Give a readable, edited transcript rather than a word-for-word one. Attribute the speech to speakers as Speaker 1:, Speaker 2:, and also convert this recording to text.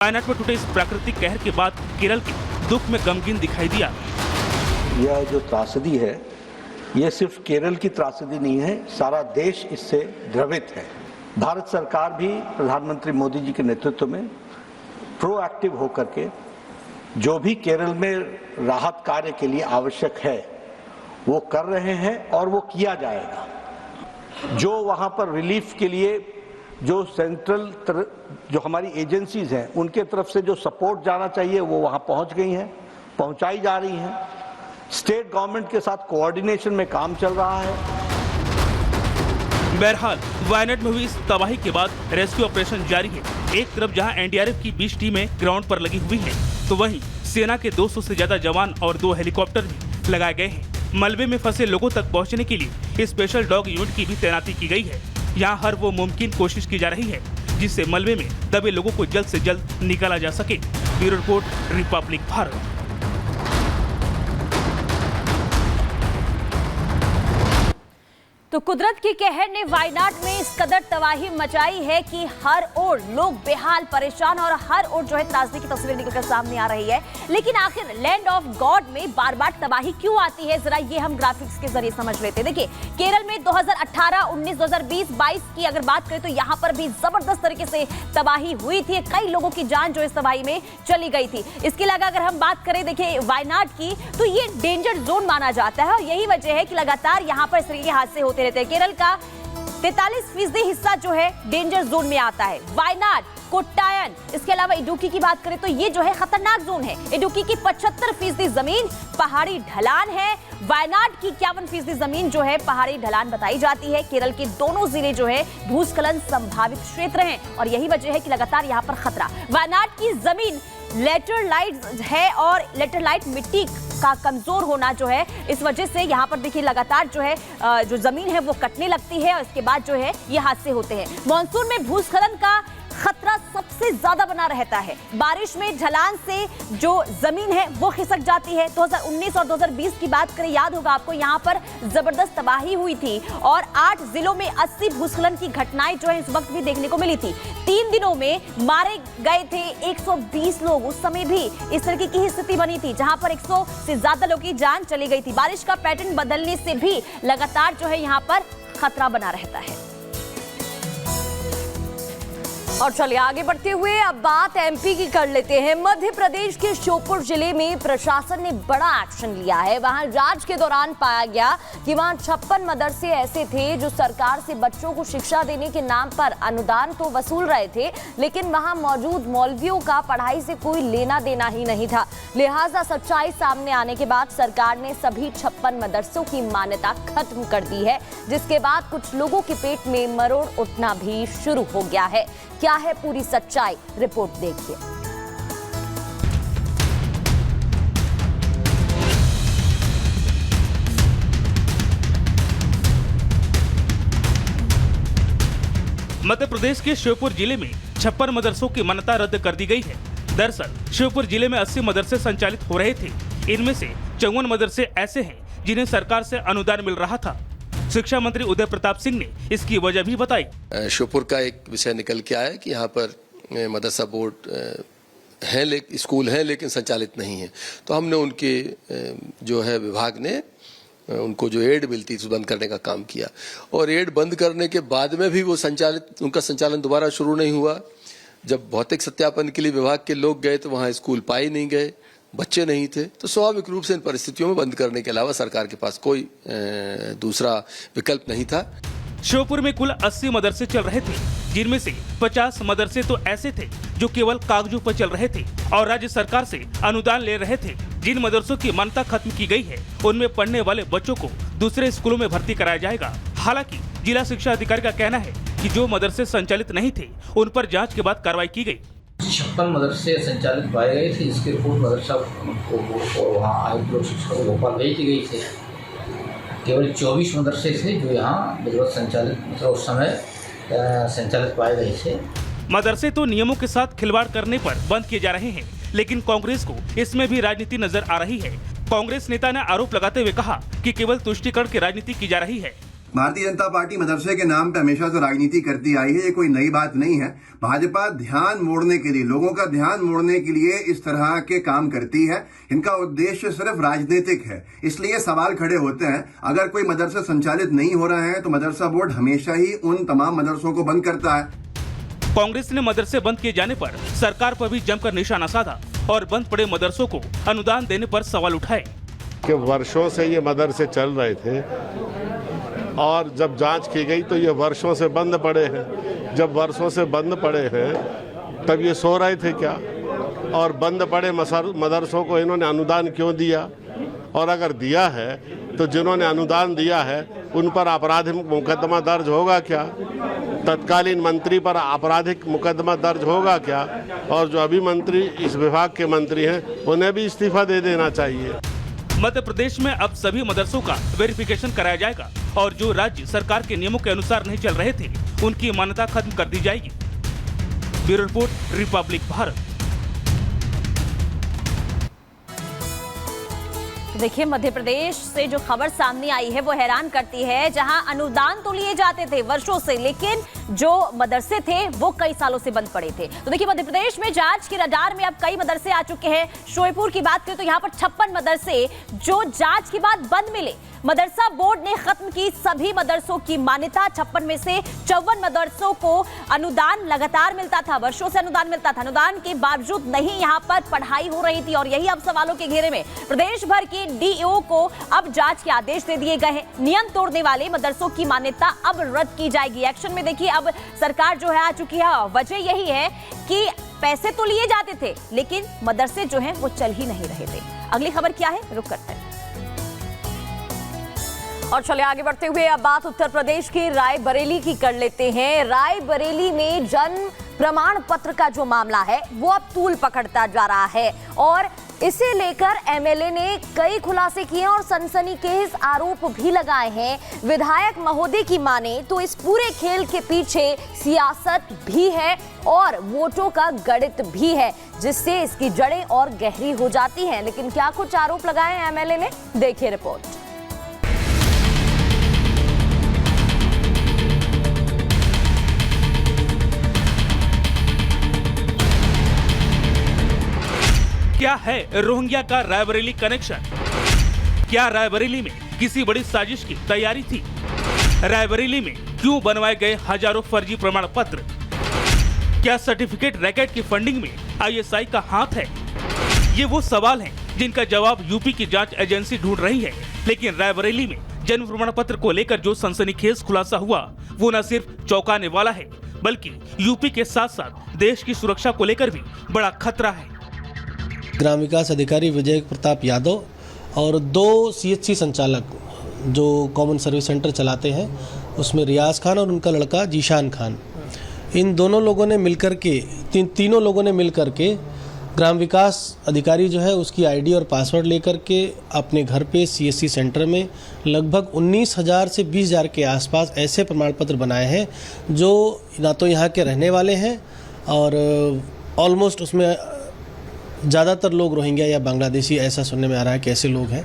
Speaker 1: वायनाड में टूटे इस प्राकृतिक कहर के बाद केरल के दुख में गमगीन दिखाई दिया।
Speaker 2: यह जो त्रासदी है, यह सिर्फ केरल की त्रासदी नहीं है, सारा देश इससे द्रवित है। भारत सरकार भी प्रधानमंत्री मोदी जी के नेतृत्व में प्रोएक्टिव होकर के जो भी केरल में राहत कार्य के लिए आवश्यक है वो कर रहे हैं और वो किया जाएगा। जो वहां पर रिलीफ के लिए जो सेंट्रल जो हमारी एजेंसीज हैं उनके तरफ से जो सपोर्ट जाना चाहिए वो वहां पहुंच गई हैं, पहुंचाई जा रही हैं। स्टेट गवर्नमेंट के साथ कोऑर्डिनेशन में काम चल रहा है।
Speaker 1: बहरहाल वायनाड में हुई इस तबाही के बाद रेस्क्यू ऑपरेशन जारी है। एक तरफ जहां एनडीआरएफ की 20 टीमें ग्राउंड पर लगी हुई हैं, तो वहीं सेना के 200 से ज्यादा जवान और 2 हेलीकॉप्टर भी लगाए गए हैं। मलबे में फंसे लोगों तक पहुंचने के लिए स्पेशल डॉग यूनिट की भी तैनाती की गई है। यहाँ हर वो मुमकिन कोशिश की जा रही है जिससे मलबे में दबे लोगों को जल्द से जल्द निकाला जा सके। Bureau report, Republic Bharat.
Speaker 3: तो कुदरत की कहर ने वायनाड में इस कदर तबाही मचाई है कि हर ओर लोग बेहाल परेशान और हर ओर जो है त्रासदी की तस्वीर निकलकर सामने आ रही है। लेकिन आखिर लैंड ऑफ गॉड में बार बार तबाही क्यों आती है, जरा ये हम ग्राफिक्स के जरिए समझ लेते हैं। देखिए, केरल में 2018, 19, 2020, 22 की अगर बात करें तो यहाँ पर भी जबरदस्त तरीके से तबाही हुई थी। कई लोगों की जान जो इस तबाही में चली गई थी। इसके अलावा अगर हम बात करें देखिए वायनाड की, तो ये डेंजर जोन माना जाता है और यही वजह है कि लगातार यहाँ पर इस तरह के हादसे होते रहते हैं। केरल का 43% हिस्सा जो है डेंजर जोन में आता है। वायनाड, कोट्टायम, इसके अलावा इडुक्की की बात करें तो ये जो है खतरनाक जोन है। इडुक्की की 75% जमीन पहाड़ी ढलान है। वायनाड की 51% जमीन जो है पहाड़ी ढलान बताई जाती है। केरल के दोनों जिले जो है भूस्खलन संभावित क्षेत्र हैं और यही वजह है कि लगातार यहाँ पर खतरा। वायनाड की जमीन लेटरलाइट है और लेटरलाइट मिट्टी का कमजोर होना जो है इस वजह से यहाँ पर देखिए लगातार जो है जो जमीन है वो कटने लगती है और इसके बाद जो है ये हादसे होते हैं। मॉनसून में भूस्खलन का खतरा सबसे ज्यादा बना रहता है। बारिश में ढलान से जो जमीन है वो खिसक जाती है। 2019 और 2020 की बात करें, याद होगा आपको, यहाँ पर जबरदस्त तबाही हुई थी और 8 जिलों में 80 भूस्खलन की घटनाएं जो है इस वक्त भी देखने को मिली थी। 3 दिनों में मारे गए थे 120 लोग। उस समय भी इस तरीके की स्थिति बनी थी जहां पर 100 से ज्यादा लोगों की जान चली गई थी। बारिश का पैटर्न बदलने से भी लगातार जो है यहाँ पर खतरा बना रहता है। और चलिए आगे बढ़ते हुए अब बात एमपी की कर लेते हैं। मध्य प्रदेश के श्योपुर जिले में प्रशासन ने बड़ा एक्शन लिया है। वहां जांच के दौरान पाया गया कि वहां 56 मदरसे ऐसे थे जो सरकार से बच्चों को शिक्षा देने के नाम पर अनुदान तो वसूल रहे थे, लेकिन वहां मौजूद मौलवियों का पढ़ाई से कोई लेना देना ही नहीं था। लिहाजा सच्चाई सामने आने के बाद सरकार ने सभी 56 मदरसों की मान्यता खत्म कर दी है, जिसके बाद कुछ लोगों के पेट में मरोड़ उठना भी शुरू हो गया है। क्या है पूरी सच्चाई, रिपोर्ट देखिए।
Speaker 1: मध्य प्रदेश के श्योपुर जिले में 56 मदरसों की मान्यता रद्द कर दी गई है। दरअसल श्योपुर जिले में 80 मदरसे संचालित हो रहे थे। इनमें से 54 मदरसे ऐसे हैं जिन्हें सरकार से अनुदान मिल रहा था। शिक्षा मंत्री उदय प्रताप सिंह ने इसकी वजह भी बताई।
Speaker 4: श्योपुर का एक विषय निकल के आया कि यहाँ पर मदरसा बोर्ड है, स्कूल हैं लेकिन संचालित नहीं है। तो हमने उनके जो है विभाग ने उनको जो एड मिलती थी बंद करने का काम किया और एड बंद करने के बाद में भी वो उनका संचालन दोबारा शुरू नहीं हुआ। जब भौतिक सत्यापन के लिए विभाग के लोग गए तो वहाँ स्कूल पाए नहीं गए, बच्चे नहीं थे। तो स्वाभाविक रूप से इन परिस्थितियों में बंद करने के अलावा सरकार के पास कोई दूसरा विकल्प नहीं था।
Speaker 1: श्योपुर में कुल 80 मदरसे चल रहे थे, जिनमें से 50 मदरसे तो ऐसे थे जो केवल कागजों पर चल रहे थे और राज्य सरकार से अनुदान ले रहे थे। जिन मदरसों की मान्यता खत्म की गई है उनमें पढ़ने वाले बच्चों को दूसरे स्कूलों में भर्ती कराया जाएगा। हालांकि जिला शिक्षा अधिकारी का कहना है कि जो मदरसे संचालित नहीं थे उन पर जाँच के बाद कार्रवाई की गयी।
Speaker 5: 56 मदरसे संचालित पाए गए थे, जिसके रिपोर्ट मदरसा को वहाँ आयुक्त लोक शिक्षा को भोपाल भेज दी गई थी। केवल 24 मदरसे थे जो यहाँ संचालित मतलब उस समय संचालित पाए गए थे।
Speaker 1: मदरसे तो नियमों के साथ खिलवाड़ करने पर बंद किए जा रहे हैं, लेकिन कांग्रेस को इसमें भी राजनीति नजर आ रही है। कांग्रेस नेता ने आरोप लगाते हुए कहा कि केवल तुष्टीकरण की राजनीति की जा रही है।
Speaker 6: भारतीय जनता पार्टी मदरसे के नाम पे हमेशा से राजनीति करती आई है, ये कोई नई बात नहीं है। भाजपा ध्यान मोड़ने के लिए, लोगों का ध्यान मोड़ने के लिए इस तरह के काम करती है। इनका उद्देश्य सिर्फ राजनीतिक है, इसलिए सवाल खड़े होते हैं। अगर कोई मदरसा संचालित नहीं हो रहा है तो मदरसा बोर्ड हमेशा ही उन तमाम मदरसों को बंद करता है।
Speaker 1: कांग्रेस ने मदरसे बंद किए जाने पर सरकार पर भी जमकर निशाना साधा और बंद पड़े मदरसों को अनुदान देने पर सवाल उठाए
Speaker 7: कि वर्षों से ये मदरसे चल रहे थे और जब जांच की गई तो ये वर्षों से बंद पड़े हैं। जब वर्षों से बंद पड़े हैं तब ये सो रहे थे क्या? और बंद पड़े मदरसों को इन्होंने अनुदान क्यों दिया? और अगर दिया है तो जिन्होंने अनुदान दिया है उन पर आपराधिक मुकदमा दर्ज होगा क्या? तत्कालीन मंत्री पर आपराधिक मुकदमा दर्ज होगा क्या? और जो अभी मंत्री इस विभाग के मंत्री हैं उन्हें भी इस्तीफा दे देना चाहिए।
Speaker 1: मध्य प्रदेश में अब सभी मदरसों का वेरिफिकेशन कराया जाएगा और जो राज्य सरकार के नियमों के अनुसार नहीं चल रहे थे उनकी मान्यता खत्म कर दी जाएगी। Bureau report, Republic Bharat.
Speaker 3: देखिए, मध्य प्रदेश से जो खबर सामने आई है वो हैरान करती है, जहां अनुदान तो लिए जाते थे वर्षों से, लेकिन जो मदरसे थे वो कई सालों से बंद पड़े थे। तो देखिए, मध्य प्रदेश में जांच के रडार में अब कई मदरसे आ चुके हैं। शोएपुर की बात करें तो यहाँ पर 56 मदरसे जो जांच के बाद बंद मिले। मदरसा बोर्ड ने खत्म की सभी मदरसों की मान्यता। 56 में से 54 मदरसों को अनुदान लगातार मिलता था, वर्षों से अनुदान मिलता था। अनुदान के बावजूद नहीं यहाँ पर पढ़ाई हो रही थी और यही अब सवालों के घेरे में। प्रदेश भर के डीईओ को अब जांच के आदेश दे दिए गए हैं। नियम तोड़ने वाले मदरसों की मान्यता अब रद्द की जाएगी। एक्शन में देखिए अब सरकार जो है आ चुकी है। वजह यही है कि पैसे तो लिए जाते थे लेकिन मदरसे जो हैं वो चल ही नहीं रहे थे। अगली खबर क्या है, रुक करते हैं और चले आगे बढ़ते हुए अब बात उत्तर प्रदेश की रायबरेली की कर लेते हैं। रायबरेली में जन्म प्रमाण पत्र का जो मामला है वो अब तूल पकड़ता जा रहा है और इसे लेकर एमएलए ने कई खुलासे किए और सनसनीखेज आरोप भी लगाए हैं। विधायक महोदय की माने तो इस पूरे खेल के पीछे सियासत भी है और वोटों का गणित भी है, जिससे इसकी जड़ें और गहरी हो जाती हैं। लेकिन क्या कुछ आरोप लगाए हैं एमएलए ने, देखिए रिपोर्ट।
Speaker 1: क्या है रोहिंग्या का रायबरेली कनेक्शन? क्या रायबरेली में किसी बड़ी साजिश की तैयारी थी? रायबरेली में क्यों बनवाए गए हजारों फर्जी प्रमाण पत्र? क्या सर्टिफिकेट रैकेट की फंडिंग में आईएसआई का हाथ है? ये वो सवाल हैं जिनका जवाब यूपी की जांच एजेंसी ढूंढ रही है। लेकिन रायबरेली में जन्म प्रमाण पत्र को लेकर जो सनसनीखेज खुलासा हुआ वो न सिर्फ चौंकाने वाला है बल्कि यूपी के साथ साथ देश की सुरक्षा को लेकर भी बड़ा खतरा है।
Speaker 8: ग्राम विकास अधिकारी विजय प्रताप यादव और 2 सीएचसी संचालक जो कॉमन सर्विस सेंटर चलाते हैं उसमें रियाज खान और उनका लड़का जीशान खान, इन दोनों लोगों ने मिलकर के तीनों लोगों ने मिलकर के ग्राम विकास अधिकारी जो है उसकी आईडी और पासवर्ड लेकर के अपने घर पे सीएससी सेंटर में लगभग 19,000 से 20,000 के आसपास ऐसे प्रमाण पत्र बनाए हैं जो ना तो यहाँ के रहने वाले हैं और ऑलमोस्ट उसमें ज़्यादातर लोग रोहिंग्या या बांग्लादेशी, ऐसा सुनने में आ रहा है कि ऐसे लोग हैं।